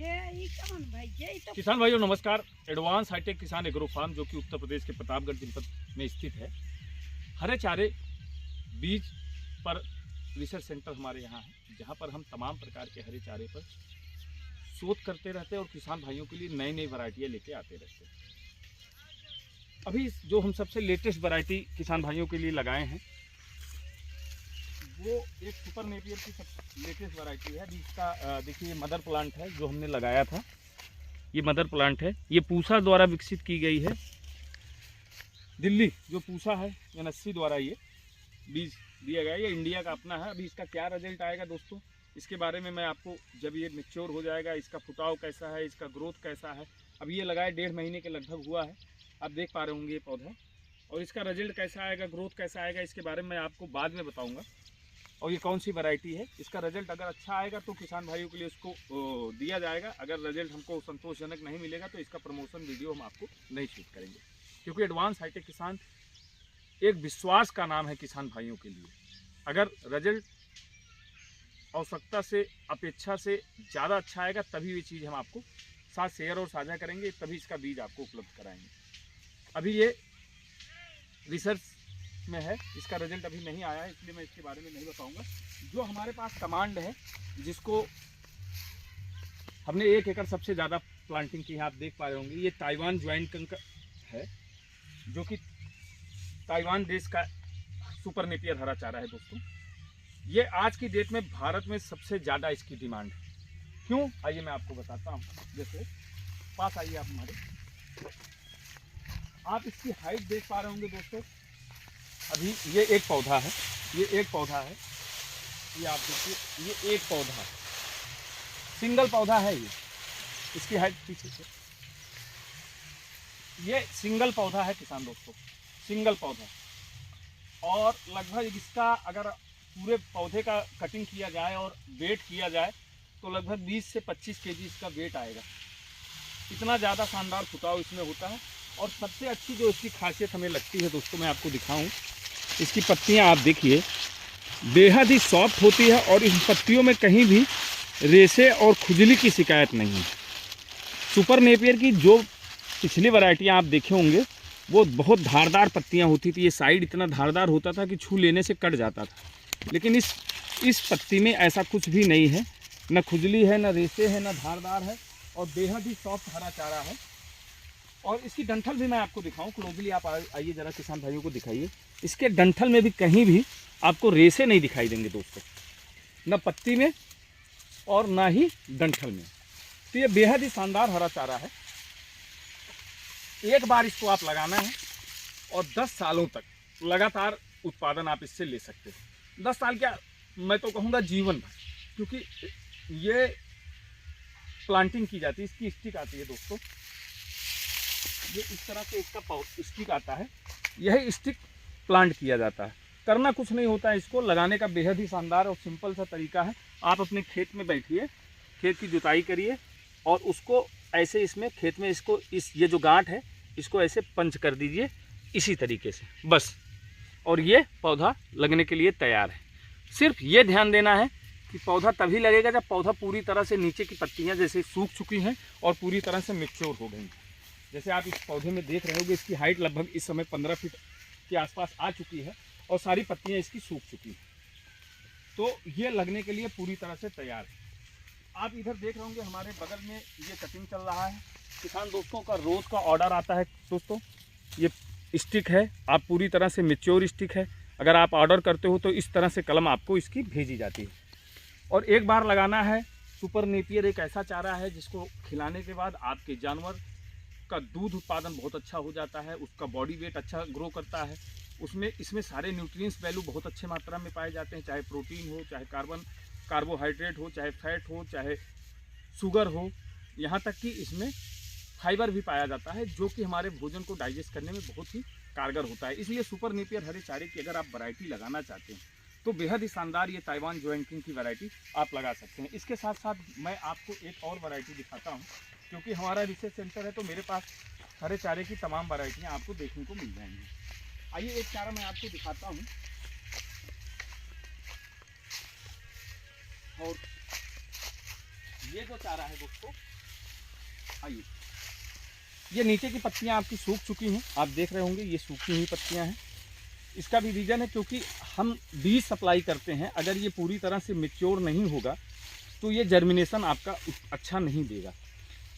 किसान भाइयों नमस्कार। एडवांस हाईटेक किसान एग्रो फार्म जो कि उत्तर प्रदेश के प्रतापगढ़ जनपद में स्थित है, हरे चारे बीज पर रिसर्च सेंटर हमारे यहाँ है, जहाँ पर हम तमाम प्रकार के हरे चारे पर शोध करते रहते हैं और किसान भाइयों के लिए नई नई वैरायटियाँ लेके आते रहते हैं। अभी जो हम सबसे लेटेस्ट वैरायटी किसान भाइयों के लिए लगाए हैं वो एक सुपर नेपियर की लेटेस्ट वैरायटी है। जिसका देखिए मदर प्लांट है जो हमने लगाया था, ये मदर प्लांट है। ये पूसा द्वारा विकसित की गई है। दिल्ली जो पूसा है एनएससी द्वारा ये बीज दिया गया है। ये इंडिया का अपना है। अभी इसका क्या रिजल्ट आएगा दोस्तों, इसके बारे में मैं आपको जब ये मैच्योर हो जाएगा, इसका फुटाव कैसा है, इसका ग्रोथ कैसा है। अभी ये लगाए 1.5 महीने के लगभग हुआ है, आप देख पा रहे होंगे ये पौधा, और इसका रिजल्ट कैसा आएगा, ग्रोथ कैसा आएगा, इसके बारे में मैं आपको बाद में बताऊँगा। और ये कौन सी वैरायटी है, इसका रिजल्ट अगर अच्छा आएगा तो किसान भाइयों के लिए उसको दिया जाएगा। अगर रिजल्ट हमको संतोषजनक नहीं मिलेगा तो इसका प्रमोशन वीडियो हम आपको नहीं शूट करेंगे, क्योंकि एडवांस हाईटेक किसान एक विश्वास का नाम है किसान भाइयों के लिए। अगर रिजल्ट आवश्यकता से अपेक्षा से ज़्यादा अच्छा आएगा तभी ये चीज़ हम आपको साथ शेयर और साझा करेंगे, तभी इसका बीज आपको उपलब्ध कराएंगे। अभी ये रिसर्च में है, इसका रिजल्ट अभी नहीं आया है, इसलिए मैं इसके बारे में नहीं बताऊंगा। जो हमारे पास कमांड है, जिसको हमने 1 एकड़ सबसे ज़्यादा प्लांटिंग की है, आप देख पा रहे होंगे। ये ताइवान ज्वाइंट कंकर है जो कि ताइवान देश का सुपर नेपियर हरा चारा है दोस्तों। ये आज की डेट में भारत में सबसे ज़्यादा इसकी डिमांड है। क्यों, आइए मैं आपको बताता हूँ। जैसे पास आइए आप हमारे, आप इसकी हाइट देख पा रहे होंगे दोस्तों। अभी ये एक पौधा है, ये एक पौधा है, ये आप देखिए, ये एक पौधा है, सिंगल पौधा है। ये इसकी हाइट पीछे से, ये सिंगल पौधा है किसान दोस्तों, सिंगल पौधा। और लगभग इसका अगर पूरे पौधे का कटिंग किया जाए और वेट किया जाए तो लगभग 20 से 25 केजी इसका वेट आएगा। इतना ज़्यादा शानदार फुटाव इसमें होता है। और सबसे अच्छी जो इसकी खासियत हमें लगती है दोस्तों, मैं आपको दिखाऊं, इसकी पत्तियां आप देखिए बेहद ही सॉफ्ट होती है और इन पत्तियों में कहीं भी रेशे और खुजली की शिकायत नहीं है। सुपर नेपियर की जो पिछली वैरायटियां आप देखे होंगे वो बहुत धारदार पत्तियां होती थी। ये साइड इतना धारदार होता था कि छू लेने से कट जाता था, लेकिन इस पत्ती में ऐसा कुछ भी नहीं है। न खुजली है, न रेशे है, न धारदार है, और बेहद ही सॉफ्ट हरा चारा है। और इसकी डंठल भी मैं आपको दिखाऊं क्लोजली, आप आइए जरा किसान भाइयों को दिखाइए। इसके डंठल में भी कहीं भी आपको रेशे नहीं दिखाई देंगे दोस्तों, न पत्ती में और ना ही डंठल में। तो ये बेहद ही शानदार हरा चारा है। एक बार इसको आप लगाना है और 10 सालों तक लगातार उत्पादन आप इससे ले सकते हैं। 10 साल क्या, मैं तो कहूँगा जीवन भर, क्योंकि ये प्लांटिंग की जाती है। इसकी स्टिक आती है दोस्तों, ये इस तरह से इसका स्टिक आता है, यही स्टिक प्लांट किया जाता है। करना कुछ नहीं होता है, इसको लगाने का बेहद ही शानदार और सिंपल सा तरीका है। आप अपने खेत में बैठिए, खेत की जुताई करिए और उसको ऐसे इसमें खेत में इसको ये जो गांठ है इसको ऐसे पंच कर दीजिए इसी तरीके से, बस। और ये पौधा लगने के लिए तैयार है। सिर्फ ये ध्यान देना है कि पौधा तभी लगेगा जब पौधा पूरी तरह से नीचे की पत्तियाँ जैसे सूख चुकी हैं और पूरी तरह से मैच्योर हो गई। जैसे आप इस पौधे में देख रहे होगे, इसकी हाइट लगभग इस समय 15 फीट के आसपास आ चुकी है और सारी पत्तियां इसकी सूख चुकी हैं। तो ये लगने के लिए पूरी तरह से तैयार है। आप इधर देख रहे होंगे हमारे बगल में ये कटिंग चल रहा है। किसान दोस्तों का रोज़ का ऑर्डर आता है दोस्तों। ये स्टिक है, आप पूरी तरह से मैच्योर स्टिक है। अगर आप ऑर्डर करते हो तो इस तरह से कलम आपको इसकी भेजी जाती है। और एक बार लगाना है। सुपर नेपियर एक ऐसा चारा है जिसको खिलाने के बाद आपके जानवर का दूध उत्पादन बहुत अच्छा हो जाता है, उसका बॉडी वेट अच्छा ग्रो करता है। इसमें सारे न्यूट्रिएंट्स वैल्यू बहुत अच्छे मात्रा में पाए जाते हैं, चाहे प्रोटीन हो, चाहे कार्बोहाइड्रेट हो, चाहे फैट हो, चाहे शुगर हो, यहाँ तक कि इसमें फाइबर भी पाया जाता है, जो कि हमारे भोजन को डाइजेस्ट करने में बहुत ही कारगर होता है। इसलिए सुपर नेपियर हरे चारे की अगर आप वैरायटी लगाना चाहते हैं तो बेहद ही शानदार ये ताइवान ज्वाइंट किंग की वैरायटी आप लगा सकते हैं। इसके साथ साथ मैं आपको एक और वैरायटी दिखाता हूँ, क्योंकि हमारा रिसर्च सेंटर है तो मेरे पास हरे चारे की तमाम वैरायटियाँ आपको देखने को मिल जाएंगी। आइए एक चारा मैं आपको दिखाता हूँ। और ये जो चारा है दोस्तों, आइए, ये नीचे की पत्तियां आपकी सूख चुकी हैं, आप देख रहे होंगे ये सूखी हुई पत्तियां हैं। इसका भी रीज़न है क्योंकि हम बीज सप्लाई करते हैं, अगर ये पूरी तरह से मैच्योर नहीं होगा तो ये जर्मिनेशन आपका अच्छा नहीं देगा।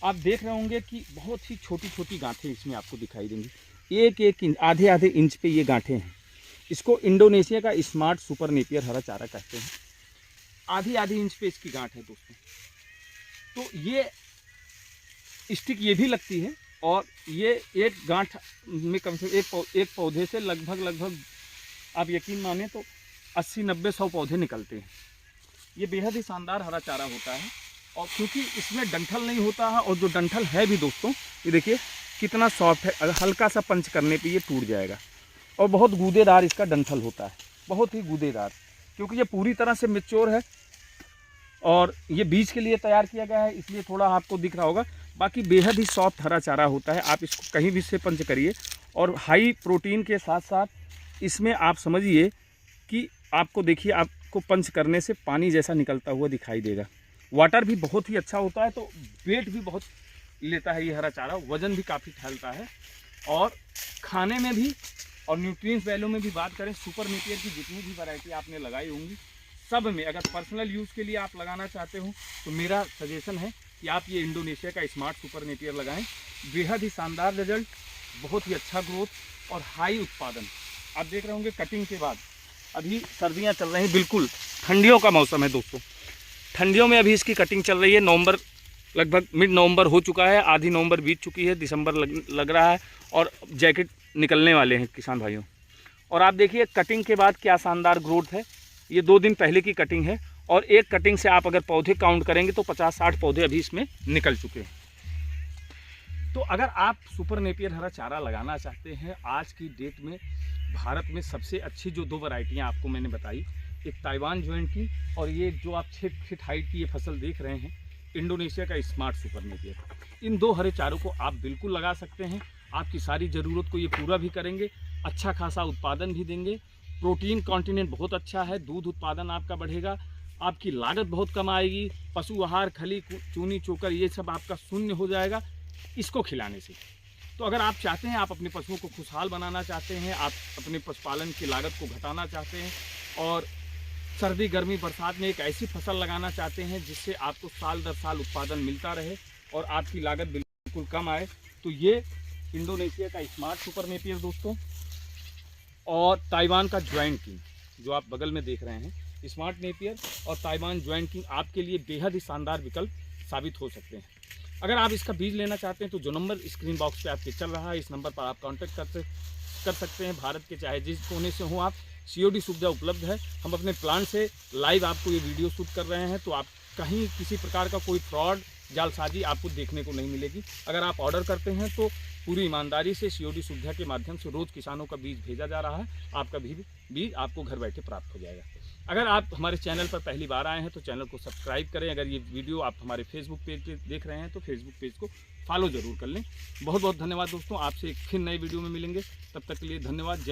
आप देख रहे होंगे कि बहुत ही छोटी छोटी गांठें इसमें आपको दिखाई देंगी, एक एक इंच, आधे आधे इंच पे ये गांठें हैं। इसको इंडोनेशिया का स्मार्ट सुपर नेपियर हरा चारा कहते हैं। आधी आधी इंच पे इसकी गांठ है दोस्तों। तो ये स्टिक ये भी लगती है, और ये एक गांठ में कम से कम एक पौधे से लगभग आप यकीन माने तो 80-90-100 पौधे निकलते हैं। ये बेहद ही शानदार हरा चारा होता है, और क्योंकि इसमें डंठल नहीं होता है, और जो डंठल है भी दोस्तों ये देखिए कितना सॉफ्ट है, अगर हल्का सा पंच करने पे ये टूट जाएगा। और बहुत गूदेदार इसका डंठल होता है, बहुत ही गूदेदार, क्योंकि ये पूरी तरह से मैच्योर है और ये बीज के लिए तैयार किया गया है, इसलिए थोड़ा आपको दिख रहा होगा। बाकी बेहद ही सॉफ्ट हरा चारा होता है, आप इसको कहीं भी से पंच करिए। और हाई प्रोटीन के साथ साथ इसमें आप समझिए कि आपको देखिए, आपको पंच करने से पानी जैसा निकलता हुआ दिखाई देगा। वाटर भी बहुत ही अच्छा होता है, तो वेट भी बहुत लेता है ये हरा चारा, वज़न भी काफ़ी फैलता है। और खाने में भी और न्यूट्रिएंट्स वैल्यू में भी बात करें, सुपर नेपियर की जितनी भी वैरायटी आपने लगाई होंगी सब में, अगर पर्सनल यूज़ के लिए आप लगाना चाहते हो तो मेरा सजेशन है कि आप ये इंडोनेशिया का स्मार्ट सुपर नेपियर लगाएं। बेहद ही शानदार रिजल्ट, बहुत ही अच्छा ग्रोथ और हाई उत्पादन। आप देख रहे होंगे कटिंग के बाद, अभी सर्दियां चल रही हैं, बिल्कुल ठंडियों का मौसम है दोस्तों। ठंडियों में अभी इसकी कटिंग चल रही है। नवंबर लगभग मिड नवंबर हो चुका है, आधी नवंबर बीत चुकी है, दिसंबर लग रहा है, और जैकेट निकलने वाले हैं किसान भाइयों। और आप देखिए कटिंग के बाद क्या शानदार ग्रोथ है। ये 2 दिन पहले की कटिंग है, और एक कटिंग से आप अगर पौधे काउंट करेंगे तो 50-60 पौधे अभी इसमें निकल चुके हैं। तो अगर आप सुपर नेपियर हरा चारा लगाना चाहते हैं, आज की डेट में भारत में सबसे अच्छी जो 2 वैरायटियाँ आपको मैंने बताई, एक ताइवान ज्वाइंट की, और ये जो आप 6 फीट हाइट की ये फसल देख रहे हैं, इंडोनेशिया का स्मार्ट सुपर नेपियर। इन 2 हरे चारों को आप बिल्कुल लगा सकते हैं। आपकी सारी ज़रूरत को ये पूरा भी करेंगे, अच्छा खासा उत्पादन भी देंगे। प्रोटीन कॉन्टिनेंट बहुत अच्छा है, दूध उत्पादन आपका बढ़ेगा, आपकी लागत बहुत कम आएगी। पशु आहार, खली, चूनी, चोकर ये सब आपका शून्य हो जाएगा इसको खिलाने से। तो अगर आप चाहते हैं, आप अपने पशुओं को खुशहाल बनाना चाहते हैं, आप अपने पशुपालन की लागत को घटाना चाहते हैं, और सर्दी, गर्मी, बरसात में एक ऐसी फसल लगाना चाहते हैं जिससे आपको साल दर साल उत्पादन मिलता रहे और आपकी लागत बिल्कुल कम आए, तो ये इंडोनेशिया का स्मार्ट सुपर नेपियर दोस्तों, और ताइवान का ज्वाइंट किंग जो आप बगल में देख रहे हैं, स्मार्ट नेपियर और ताइवान ज्वाइंट किंग आपके लिए बेहद ही शानदार विकल्प साबित हो सकते हैं। अगर आप इसका बीज लेना चाहते हैं तो जो नंबर स्क्रीन बॉक्स पे आपके चल रहा है, इस नंबर पर आप कांटेक्ट कर सकते हैं। भारत के चाहे जिस कोने से हो आप, COD सुविधा उपलब्ध है। हम अपने प्लांट से लाइव आपको ये वीडियो शूट कर रहे हैं, तो आप कहीं किसी प्रकार का कोई फ्रॉड, जालसाजी आपको देखने को नहीं मिलेगी। अगर आप ऑर्डर करते हैं तो पूरी ईमानदारी से COD सुविधा के माध्यम से रोज़ किसानों का बीज भेजा जा रहा है, आपका बीज आपको घर बैठे प्राप्त हो जाएगा। अगर आप हमारे चैनल पर पहली बार आए हैं तो चैनल को सब्सक्राइब करें। अगर ये वीडियो आप हमारे फेसबुक पेज पे देख रहे हैं तो फेसबुक पेज को फॉलो ज़रूर कर लें। बहुत बहुत धन्यवाद दोस्तों, आपसे एक फिर नए वीडियो में मिलेंगे, तब तक के लिए धन्यवाद। जय हिंद।